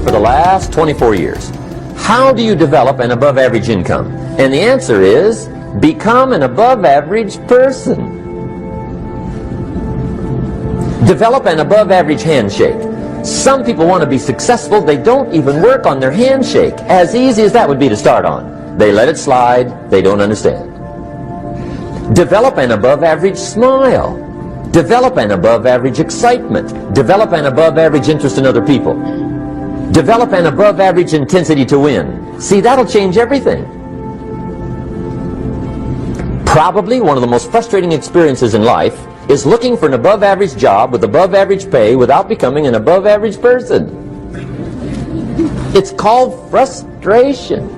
For the last 24 years, how do you develop an above average income? And the answer is, become an above average person. Develop an above average handshake. Some people want to be successful, they don't even work on their handshake. As easy as that would be to start on. They let it slide, they don't understand. Develop an above average smile. Develop an above average excitement. Develop an above average interest in other people. Develop an above average intensity to win. See, that'll change everything. Probably one of the most frustrating experiences in life is looking for an above average job with above average pay without becoming an above average person. It's called frustration.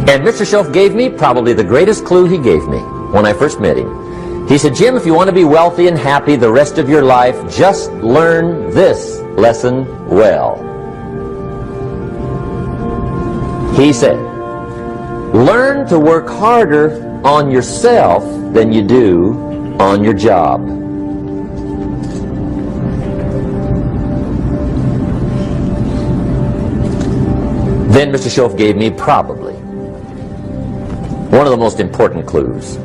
And Mr. Shoaff gave me probably the greatest clue he gave me when I first met him. He said, Jim, if you want to be wealthy and happy the rest of your life, just learn this lesson well. He said, learn to work harder on yourself than you do on your job. Then Mr. Shoaff gave me probably one of the most important clues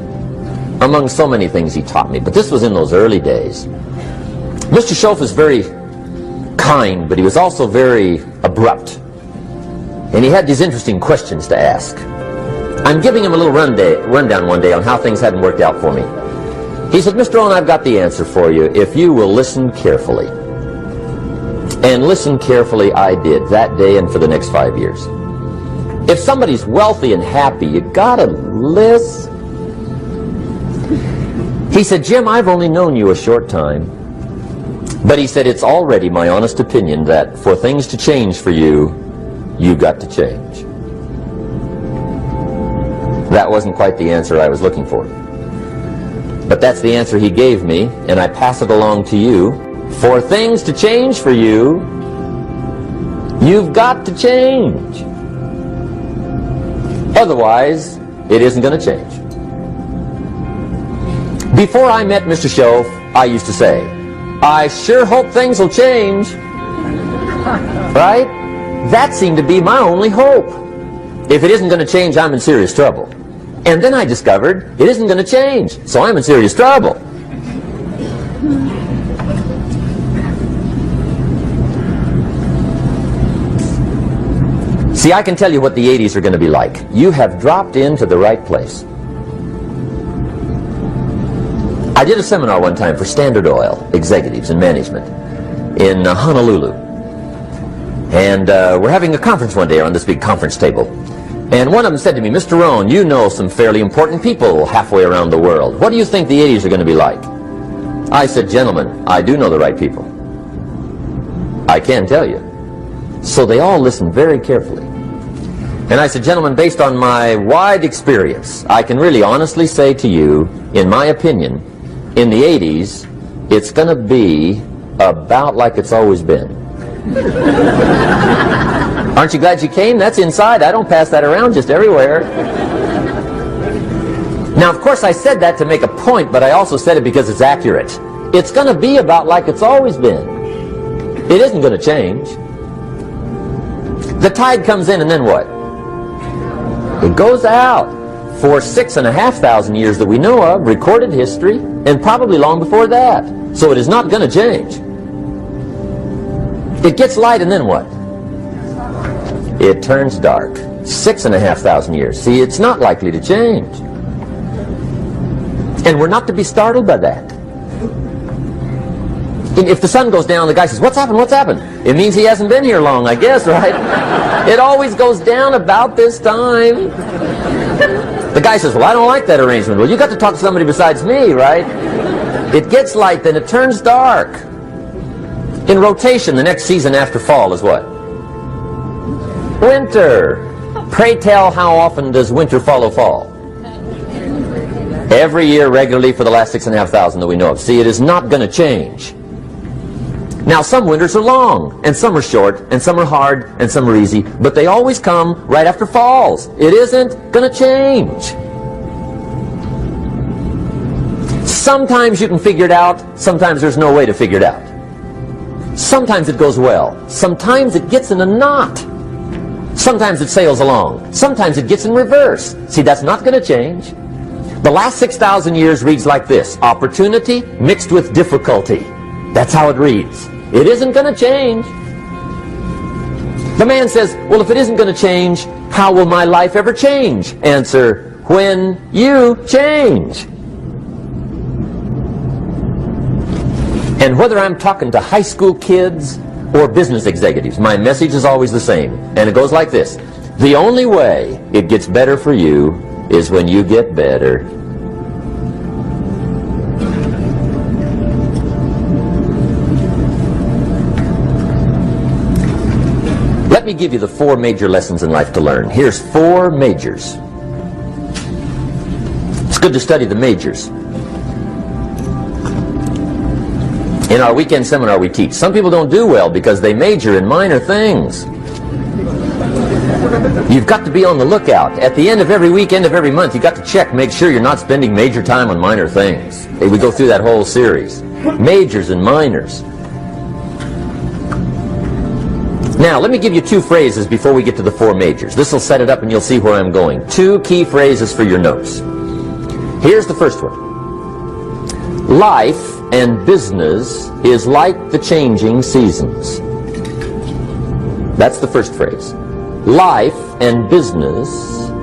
among so many things he taught me, but this was in those early days. Mr. Shoaff was very kind, but he was also very abrupt. And he had these interesting questions to ask. I'm giving him a little rundown one day on how things hadn't worked out for me. He said, Mr. Rohn, I've got the answer for you if you will listen carefully. And listen carefully I did that day and for the next 5 years. If somebody's wealthy and happy, you gotta listen. He said, Jim, I've only known you a short time, but he said, it's already my honest opinion that for things to change for you, you've got to change. That wasn't quite the answer I was looking for. But that's the answer he gave me, and I pass it along to you. For things to change for you, you've got to change. Otherwise, it isn't going to change. Before I met Mr. Shoaff, I used to say, I sure hope things will change. Right? That seemed to be my only hope. If it isn't going to change, I'm in serious trouble. And then I discovered it isn't going to change, so I'm in serious trouble. See, I can tell you what the 80s are going to be like. You have dropped into the right place. I did a seminar one time for Standard Oil executives and management in Honolulu. And we're having a conference one day on this big conference table. And one of them said to me, Mr. Rohn, you know some fairly important people halfway around the world. What do you think the 80s are going to be like? I said, gentlemen, I do know the right people. I can tell you. So they all listened very carefully. And I said, gentlemen, based on my wide experience, I can really honestly say to you, in my opinion, in the 80s, it's going to be about like it's always been. Aren't you glad you came? That's inside. I don't pass that around just everywhere. Now, of course, I said that to make a point, but I also said it because it's accurate. It's going to be about like it's always been. It isn't going to change. The tide comes in, and then what? It goes out. For 6,500 years that we know of, recorded history, and probably long before that. So it is not going to change. It gets light, and then what? It turns dark. 6,500 years. See, it's not likely to change. And we're not to be startled by that. If the sun goes down, the guy says, "What's happened? What's happened?" It means he hasn't been here long, I guess, right? It always goes down about this time. The guy says, "Well, I don't like that arrangement." Well, you got to talk to somebody besides me, right? It gets light, then it turns dark. In rotation, the next season after fall is what? Winter. Pray tell, how often does winter follow fall? Every year regularly for the last 6,500 that we know of. See, it is not going to change. Now, some winters are long, and some are short, and some are hard, and some are easy, but they always come right after falls. It isn't going to change. Sometimes you can figure it out, sometimes there's no way to figure it out. Sometimes it goes well, sometimes it gets in a knot. Sometimes it sails along, sometimes it gets in reverse. See, that's not going to change. The last 6,000 years reads like this: opportunity mixed with difficulty. That's how it reads. It isn't going to change. The man says, "Well, if it isn't going to change, how will my life ever change?" Answer, when you change. And whether I'm talking to high school kids or business executives, my message is always the same. And it goes like this: the only way it gets better for you is when you get better. Let me give you the 4 major lessons in life to learn. Here's 4 majors. It's good to study the majors. In our weekend seminar we teach. Some people don't do well because they major in minor things. You've got to be on the lookout. At the end of every week, end of every month, you've got to check, make sure you're not spending major time on minor things. We go through that whole series. Majors and minors. Now, let me give you 2 phrases before we get to the 4 majors. This will set it up and you'll see where I'm going. 2 key phrases for your notes. Here's the first one. Life and business is like the changing seasons. That's the first phrase. Life and business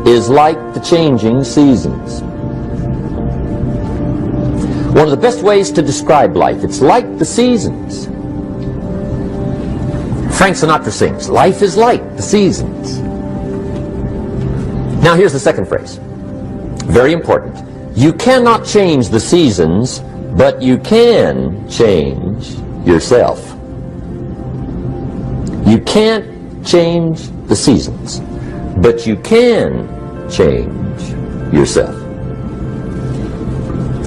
is like the changing seasons. One of the best ways to describe life, it's like the seasons. Frank Sinatra sings, life is like the seasons. Now here's the second phrase. Very important. You cannot change the seasons, but you can change yourself. You can't change the seasons, but you can change yourself.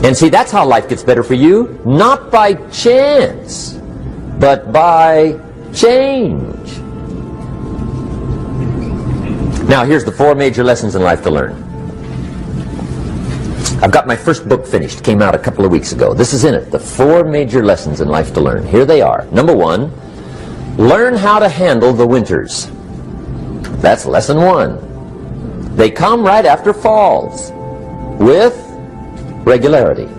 And see, that's how life gets better for you, not by chance, but by change. Now, here's the 4 major lessons in life to learn. I've got my first book finished. Came out a couple of weeks ago. This is in it. The 4 major lessons in life to learn. Here they are. Number 1, learn how to handle the winters. That's lesson 1. They come right after falls with regularity.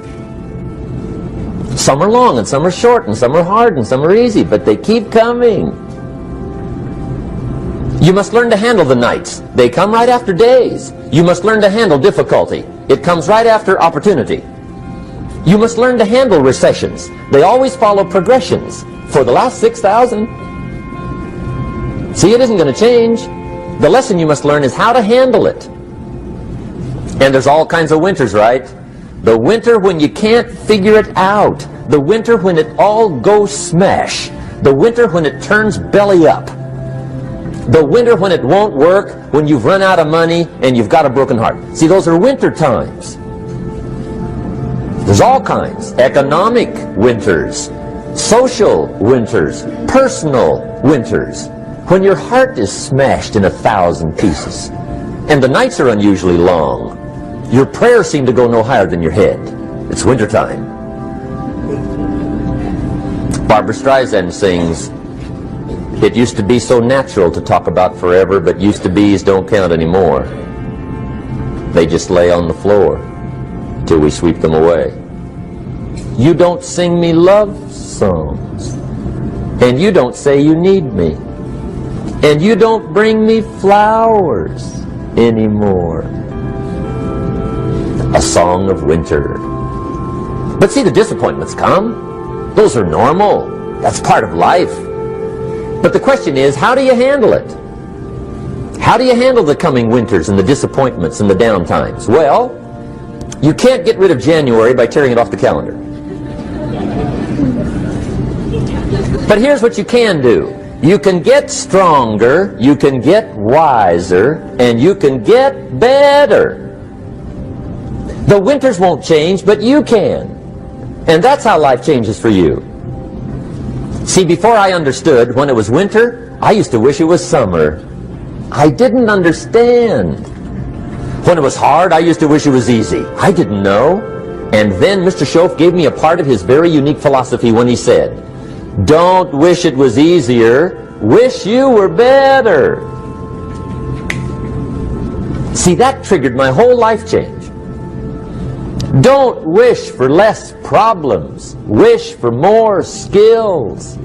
Some are long and some are short and some are hard and some are easy, but they keep coming. You must learn to handle the nights. They come right after days. You must learn to handle difficulty. It comes right after opportunity. You must learn to handle recessions. They always follow progressions. For the last 6,000. See, it isn't going to change. The lesson you must learn is how to handle it. And there's all kinds of winters, right? The winter when you can't figure it out. The winter when it all goes smash. The winter when it turns belly up. The winter when it won't work, when you've run out of money and you've got a broken heart. See, those are winter times. There's all kinds. Economic winters, social winters, personal winters. When your heart is smashed in 1,000 pieces, and the nights are unusually long, your prayers seem to go no higher than your head. It's wintertime. Barbara Streisand sings, "It used to be so natural to talk about forever, but used to be's don't count anymore. They just lay on the floor till we sweep them away. You don't sing me love songs, and you don't say you need me, and you don't bring me flowers anymore." A song of winter. But see, the disappointments come. Those are normal. That's part of life. But the question is, how do you handle it? How do you handle the coming winters and the disappointments and the down times? Well, you can't get rid of January by tearing it off the calendar. But here's what you can do. You can get stronger, you can get wiser, and you can get better. The winters won't change, but you can. And that's how life changes for you. See, before I understood, when it was winter, I used to wish it was summer. I didn't understand. When it was hard, I used to wish it was easy. I didn't know. And then Mr. Schoaf gave me a part of his very unique philosophy when he said, "Don't wish it was easier, wish you were better." See, that triggered my whole life change. Don't wish for less problems. Wish for more skills.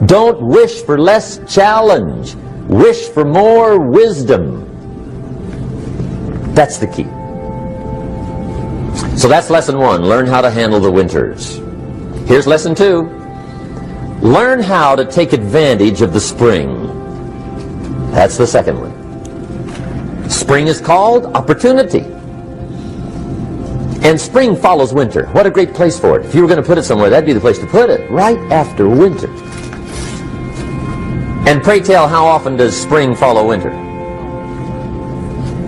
Don't wish for less challenge. Wish for more wisdom. That's the key. So that's lesson 1. Learn how to handle the winters. Here's lesson 2. Learn how to take advantage of the spring. That's the second one. Spring is called opportunity. And spring follows winter. What a great place for it. If you were going to put it somewhere, that'd be the place to put it, right after winter. And pray tell, how often does spring follow winter?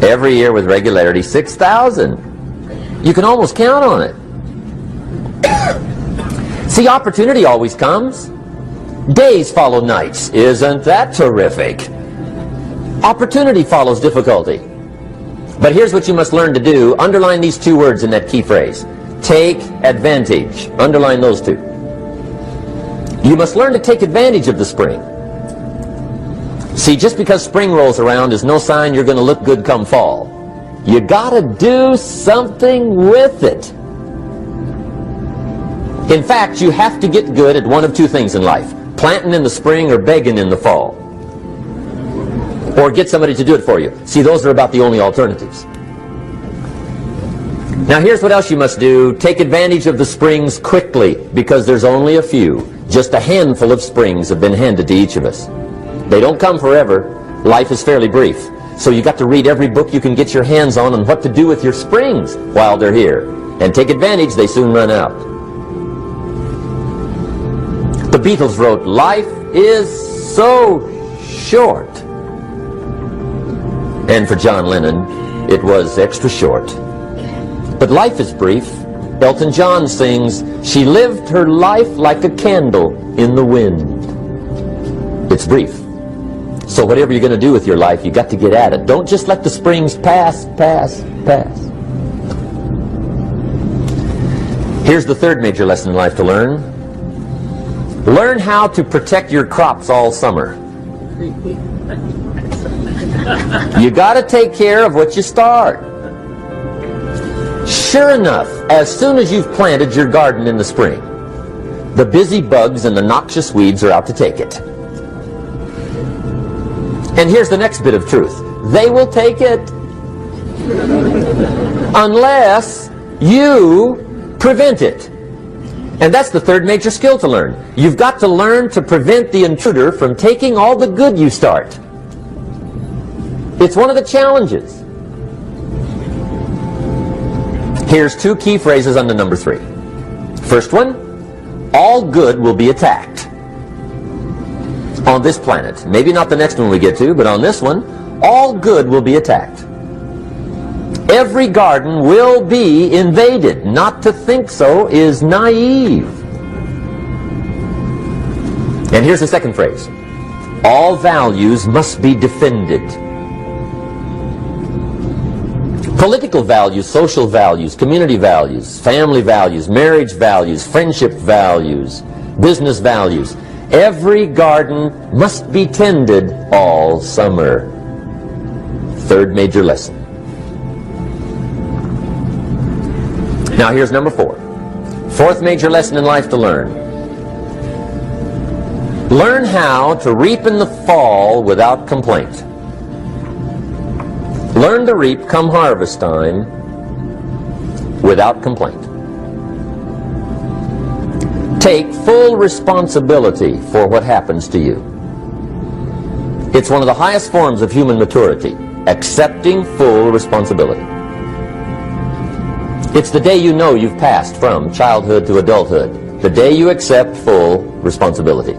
Every year with regularity, 6,000. You can almost count on it. See, opportunity always comes. Days follow nights. Isn't that terrific? Opportunity follows difficulty. But here's what you must learn to do. Underline these 2 words in that key phrase. Take advantage. Underline those 2. You must learn to take advantage of the spring. See, just because spring rolls around is no sign you're going to look good come fall. You gotta do something with it. In fact, you have to get good at one of 2 things in life. Planting in the spring or begging in the fall. Or get somebody to do it for you. See, those are about the only alternatives. Now here's what else you must do. Take advantage of the springs quickly, because there's only a few. Just a handful of springs have been handed to each of us. They don't come forever. Life is fairly brief. So you got to read every book you can get your hands on what to do with your springs while they're here. And take advantage, they soon run out. The Beatles wrote, "Life is so short." And for John Lennon, it was extra short. But life is brief. Elton John sings, "She lived her life like a candle in the wind." It's brief. So whatever you're going to do with your life, you got to get at it. Don't just let the springs pass. Here's the third major lesson in life to learn. Learn how to protect your crops all summer. You got to take care of what you start. Sure enough, as soon as you've planted your garden in the spring, the busy bugs and the noxious weeds are out to take it. And here's the next bit of truth. They will take it unless you prevent it. And that's the third major skill to learn. You've got to learn to prevent the intruder from taking all the good you start. It's one of the challenges. Here's 2 key phrases under number 3. First one, all good will be attacked. On this planet. Maybe not the next one we get to, but on this one, all good will be attacked. Every garden will be invaded. Not to think so is naive. And here's the second phrase. All values must be defended. Political values, social values, community values, family values, marriage values, friendship values, business values. Every garden must be tended all summer. Third major lesson. Now here's number 4. Fourth major lesson in life to learn. Learn how to reap in the fall without complaint. Learn to reap come harvest time without complaint. Take full responsibility for what happens to you. It's one of the highest forms of human maturity, accepting full responsibility. It's the day you know you've passed from childhood to adulthood, the day you accept full responsibility.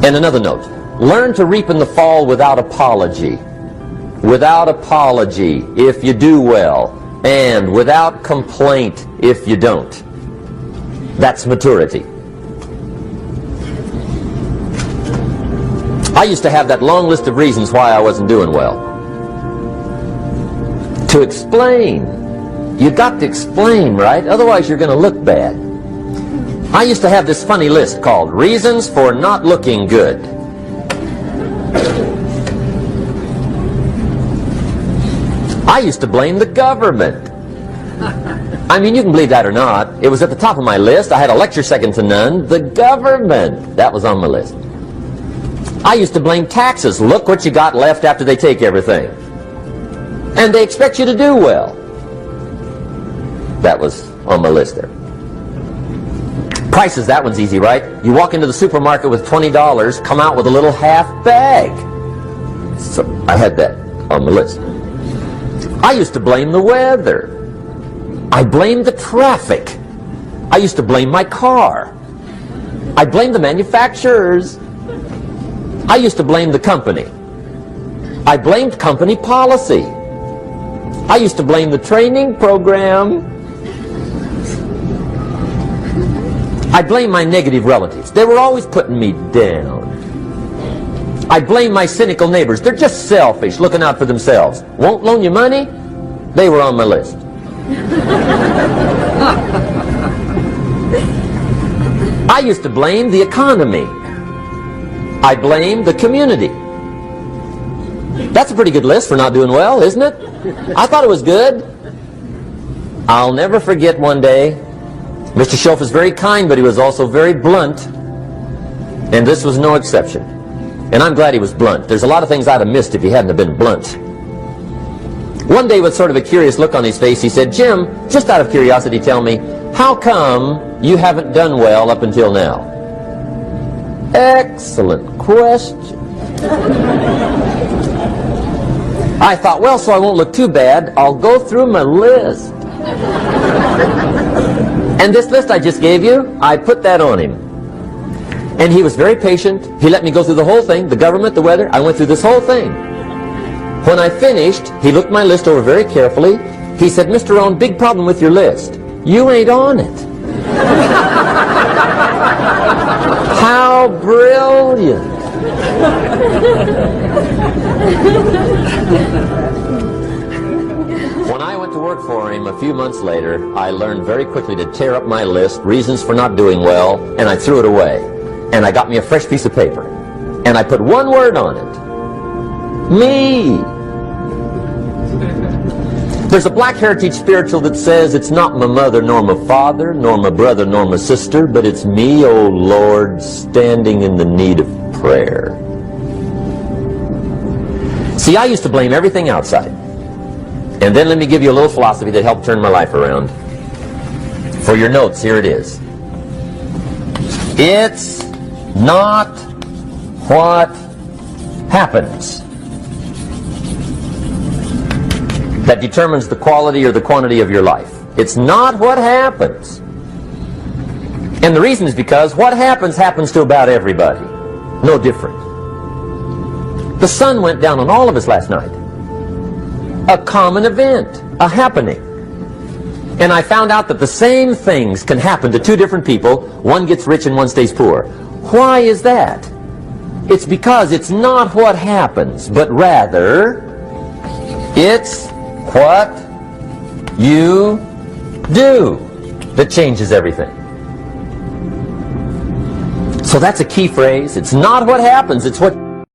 And another note, learn to reap in the fall without apology. Without apology if you do well, and without complaint if you don't. That's maturity. I used to have that long list of reasons why I wasn't doing well. To explain. You got to explain, right? Otherwise you're going to look bad. I used to have this funny list called Reasons for Not Looking Good. I used to blame the government. I mean, you can believe that or not. It was at the top of my list. I had a lecture second to none. The government. That was on my list. I used to blame taxes. Look what you got left after they take everything. And they expect you to do well. That was on my list there. Prices, that one's easy, right? You walk into the supermarket with $20, come out with a little half bag. So I had that on my list. I used to blame the weather. I blamed the traffic. I used to blame my car. I blamed the manufacturers. I used to blame the company. I blamed company policy. I used to blame the training program. I blame my negative relatives. They were always putting me down. I blame my cynical neighbors. They're just selfish, looking out for themselves. Won't loan you money? They were on my list. I used to blame the economy. I blamed the community. That's a pretty good list for not doing well, isn't it? I thought it was good. I'll never forget one day, Mr. Schoaf was very kind, but he was also very blunt, and this was no exception. And I'm glad he was blunt. There's a lot of things I'd have missed if he hadn't have been blunt. One day, with sort of a curious look on his face, he said, "Jim, just out of curiosity, tell me, how come you haven't done well up until now?" Excellent question. I thought, well, so I won't look too bad, I'll go through my list. And this list I just gave you, I put that on him. And he was very patient. He let me go through the whole thing, the government, the weather. I went through this whole thing. When I finished, he looked my list over very carefully. He said, "Mr. Rohn, big problem with your list. You ain't on it." How brilliant. When I went to work for him a few months later, I learned very quickly to tear up my list, reasons for not doing well, and I threw it away. And I got me a fresh piece of paper. And I put one word on it. Me. There's a Black Heritage spiritual that says, "It's not my mother nor my father, nor my brother nor my sister, but it's me, O Lord, standing in the need of prayer." See, I used to blame everything outside. And then let me give you a little philosophy that helped turn my life around. For your notes, here it is. It's not what happens that determines the quality or the quantity of your life. It's not what happens. And the reason is because what happens to about everybody. No different. The sun went down on all of us last night. A common event, a happening. And I found out that the same things can happen to two different people. One gets rich and one stays poor. Why is that? It's because it's not what happens, but rather it's what you do that changes everything. So that's a key phrase. It's not what happens, it's what